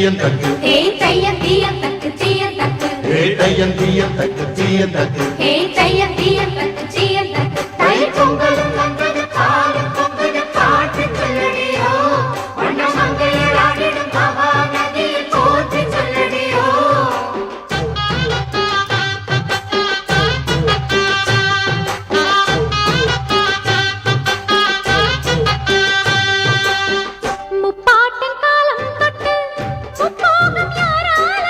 தீயன் தக்கு ஹே தையன் தீயன் தக்கு தீயன் தக்கு ஹே தையன் தீயன் தக்கு தீயன் தக்கு ஹே தையன் தீயன் தக்கு தீயன் தக்கு தை பொங்கலும் வந்தது பாலும் பொங்குது பாட்டு சொல்லடியோ வண்ண மங்கையர் ஆடிடும் மகா நதியில் போற்றி சொல்லடியோ முப்பாட்டின் காலம் தொட்டு முப்போகம் யாரால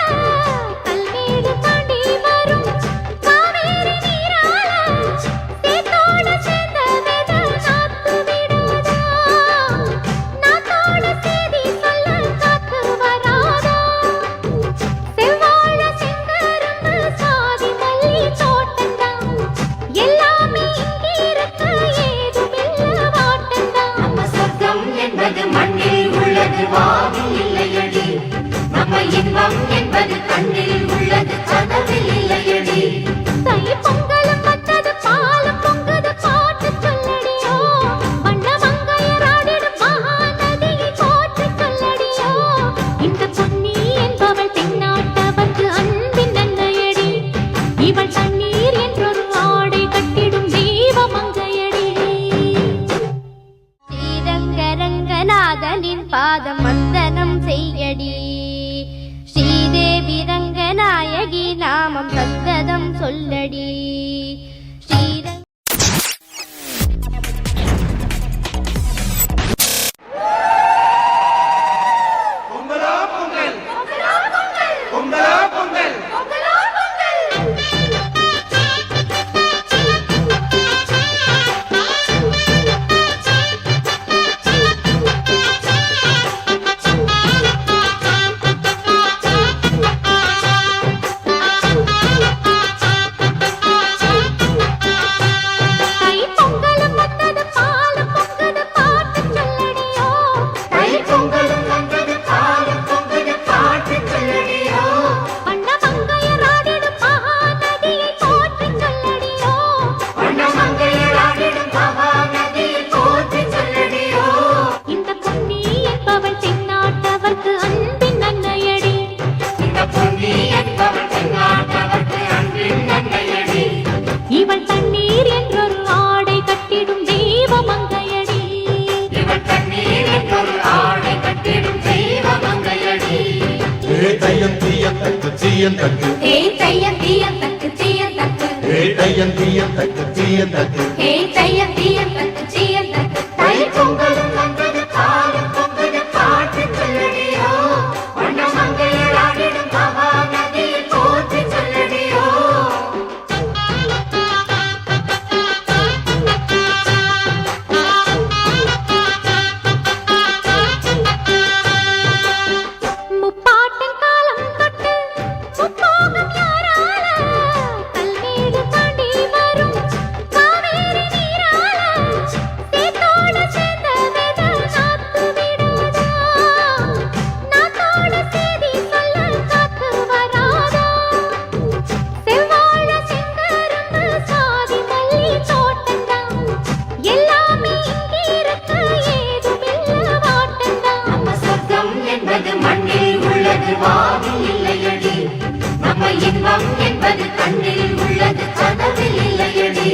கல்மேடு தாண்டி வரும் காவேரி நீரால சேத்தோட சேர்ந்த வித நாத்து விடாதா நாத்தோட சேதி சொல்ல காத்து வராதா செவ்வாழ செங்கரும்பு சாதி மல்லி தோட்டந்தான் எல்லாமே இங்கிருக்க ஏதுமில்ல வாட்டந்தான் நம்ம சொர்க்கம் என்பது மண்ணில் உள்ளது வாவில் இல்லையடி நம்ம இன்பம் என்பது கண்ணில் உள்ளது கனவில் இல்லையடி தை பொங்கலும் வந்தது பாலும் பொங்குது பாட்டு சொல்லடியோ வண்ண மங்கையர் ஆடிடும் மகா நதியை போற்றி சொல்லடியோ இந்த பொன்னி என்பவள் தென்னாட்டவர்க்கு அன்பின் நன்மையடி இவள் தண்ணீர் என்றொரு ஆடை கட்டிடும் தெய்வ மங்கையடி ஸ்ரீரங்கரங்கநாதனின் பாதம் வந்தனம் செய்யடி ஸ்ரீதேவி ரங்கநாயகி நாமம் சந்ததம் சொல்லடி ஸ்ரீரங்க பொங்கலா பொங்கல் பொங்கலா பொங்கல் தை பொங்கலும் வந்தது பாலும் பொங்குது பாட்டு சொல்லடியோ தை பொங்கலும் வந்தது பாலும் பொங்குது பாட்டு சொல்லடியோ வண்ண மங்கையர் ஆடிடும் மகா நதியை போற்றி சொல்லடியோ வண்ண மங்கையர் ஆடிடும் மகா நதியை போற்றி சொல்லடியோ இந்த பொன்னி என்பவள் தென்னாட்டவர்க்கு அன்பின் நன்மையடி இந்த பொன்னி என்பவள் தென்னாட்டவர்க்கு அன்பின் நன்மையடி இவள் தண்ணீர் என்றொரு ஆடை கட்டிடும் தெய்வ மங்கையடி இவள் தண்ணீர் என்றொரு ஆடை கட்டிடும் தெய்வ மங்கையடி ஹே தையன் தீயன் தக்கு தீயன் தக்கு ஹே தையன் தீயன் தக்கு தீயன் தக்கு ஹே தையன் தீயன் தக்கு தீயன் தக்கு ஹே தையன் தீயன் தக்கு தீயன் தக்கு தை பொங்கலும் வந்தது பாலும் பொங்குது பாட்டு சொல்லடியோ வண்ண மங்கையர் ஆடிடும் மகா நதியில் போற்றி சொல்லடியோ முப்பாட்டின் காலம் தொட்டு முப்போகம் யாரால கல்மேடு தாண்டி வரும் காவேரி நீரால சேத்தோட சேர்ந்த வித நாத்து விடாதா நாத்தோட சேதி சொல்ல காத்து வராதா செவ்வாழ செங்கரும்பு சாதி மல்லி தோட்டந்தான் எல்லாமே இங்கிருக்க ஏதுமில்ல வாட்டந்தான் நம்ம சொர்க்கம் என்பது மண்ணில் உள்ளது வாவில் இல்லையடி நம்ம இன்பம் என்பது கண்ணில் உள்ளது கனவில் இல்லையடி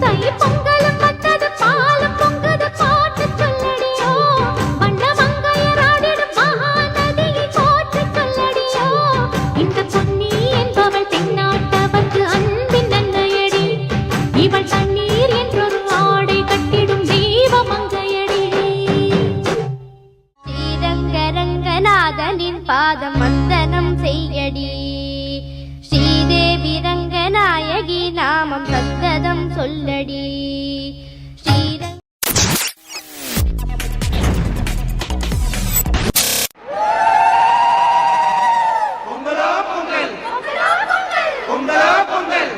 தை பொங்கலும் வந்தது பாலும் பொங்குது பாட்டு சொல்லடியோ வண்ண மங்கையர் ஆடிடும் மகா நதியை போற்றி சொல்லடியோ இந்த பொன்னி என்பவள் தென்னாட்டவர்க்கு அன்பின் நன்மையடி இவள் தண்ணீர் என்றொரு ஆடை கட்டிடும் தெய்வ மங்கையடி ஸ்ரீரங்கரங்கநாதனின் பாதம் வந்தனம் செய்யடி ஸ்ரீதேவி ரங்கநாயகி நாமம் சந்ததம் சொல்லடி ஸ்ரீரங்க பொங்கலா பொங்கல் பொங்கலா பொங்கல்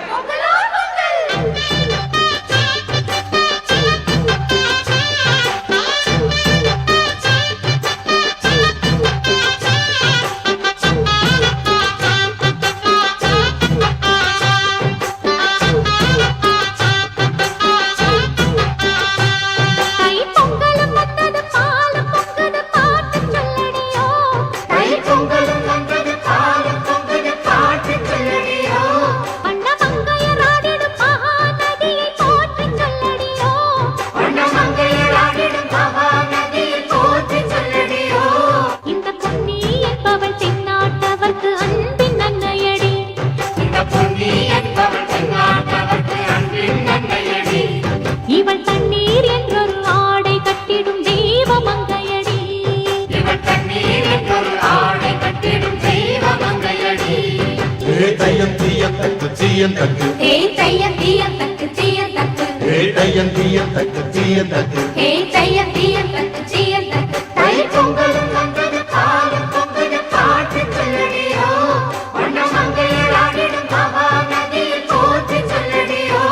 தீயந்தக்கு ஹே தையந்தீயந்தக்கு சீயந்தக்கு ஹே தையந்தீயந்தக்கு சீயந்தக்கு ஹே தையந்தீயந்தக்கு சீயந்தக்கு தை பொங்கலும் வந்தது பாலும் பொங்குது பாட்டு சொல்லடியோ வண்ண மங்கையராடிடும் மகாநதியில் போற்றி சொல்லடியோ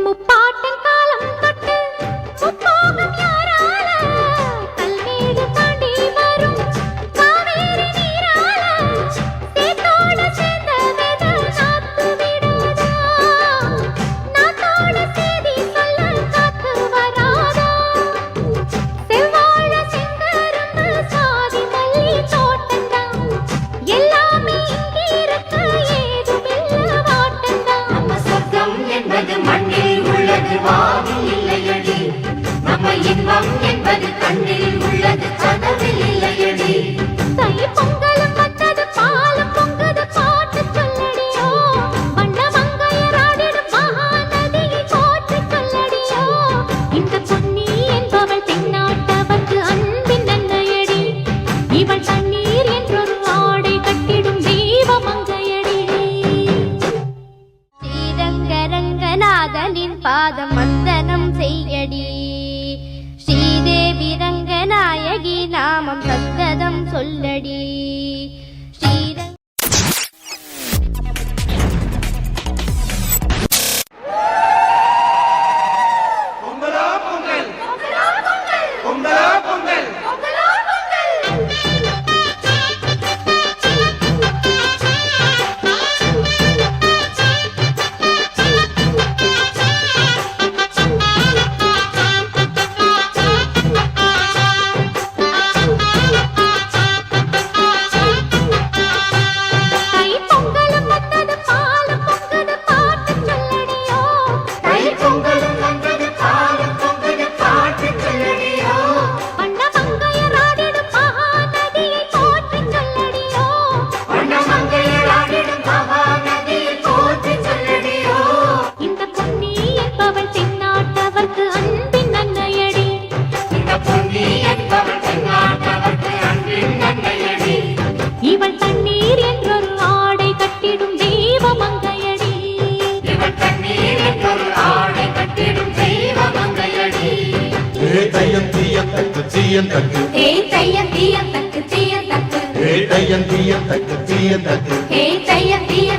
முப்பாட்டின் காலம் தொட்டு முப்போகம் யாரால கல்மேடு தாண்டி வரும் காவேரி நீரால சேத்தோடு சேர்ந்த வெத நாத்து விடாதா நாத்தோடு சேதி சொல்ல காத்து வராதா செவ்வாழ செங்கரும்பு சாதி மல்லி தோட்டந்தான் எல்லாமே இங்கிருக்க ஏதுமில்ல வாட்டந்தான் நம்ம சொர்க்கம் என்பது மண்ணில் உள்ளது வானில் இல்லையடி நம்ம இன்பம் என்பது கண்ணில் உள்ளது கனவில் இல்லையடி தை பொங்கலும் வந்தது பாலும் பொங்குது பாட்டு சொல்லடியோ வண்ண மங்கையராடிடும் மகாநதியை போற்றி சொல்லடியோ இந்த பொன்னி என்பவள் தென்னாட்டவர்க்கு அன்பின் நன்மையடி இவள் தண்ணீர் என்றொரு ஆடை கட்டிடும் தெய்வ மங்கையடி ஸ்ரீரங்கரங்கநாதனின் பாதம் வந்தனம் செய்யடி ஸ்ரீதேவி ரங்கநாயகி நாமம் சந்ததம் சொல்லடி ஸ்ரீரங்க பொங்கலோ பொங்கல் பொங்கலோ பொங்கல் தை பொங்கலும் வந்தது பாலும் பொங்குது பாட்டு சொல்லடியோ தை பொங்கலும் வந்தது பாலும் பொங்குது பாட்டு சொல்லடியோ வண்ண மங்கையராடிடும் மகாநதியை போற்றி சொல்லடியோ வண்ண மங்கையராடிடும் மகாநதியை போற்றி சொல்லடியோ இந்த பொன்னி என்பவள் தென்னாட்டவர்க்கு அன்பின் நன்மையடி இந்த பொன்னி என்பவள் தென்னாட்டவர்க்கு அன்பின் நன்மையடி இவள் தண்ணீர் என்றொரு ஆடை கட்டிடும் தெய்வ மங்கையடி இவள் தண்ணீர் என்றொரு ஆடை கட்டிடும் தெய்வ மங்கையடி ஹே தையந்தீயந்தக்கு சீயந்தக்கு ஹே தையந்தீயந்தக்கு சீயந்தக்கு ஹே தையந்தீயந்தக்கு சீயந்தக்கு ஹே தையந்தீய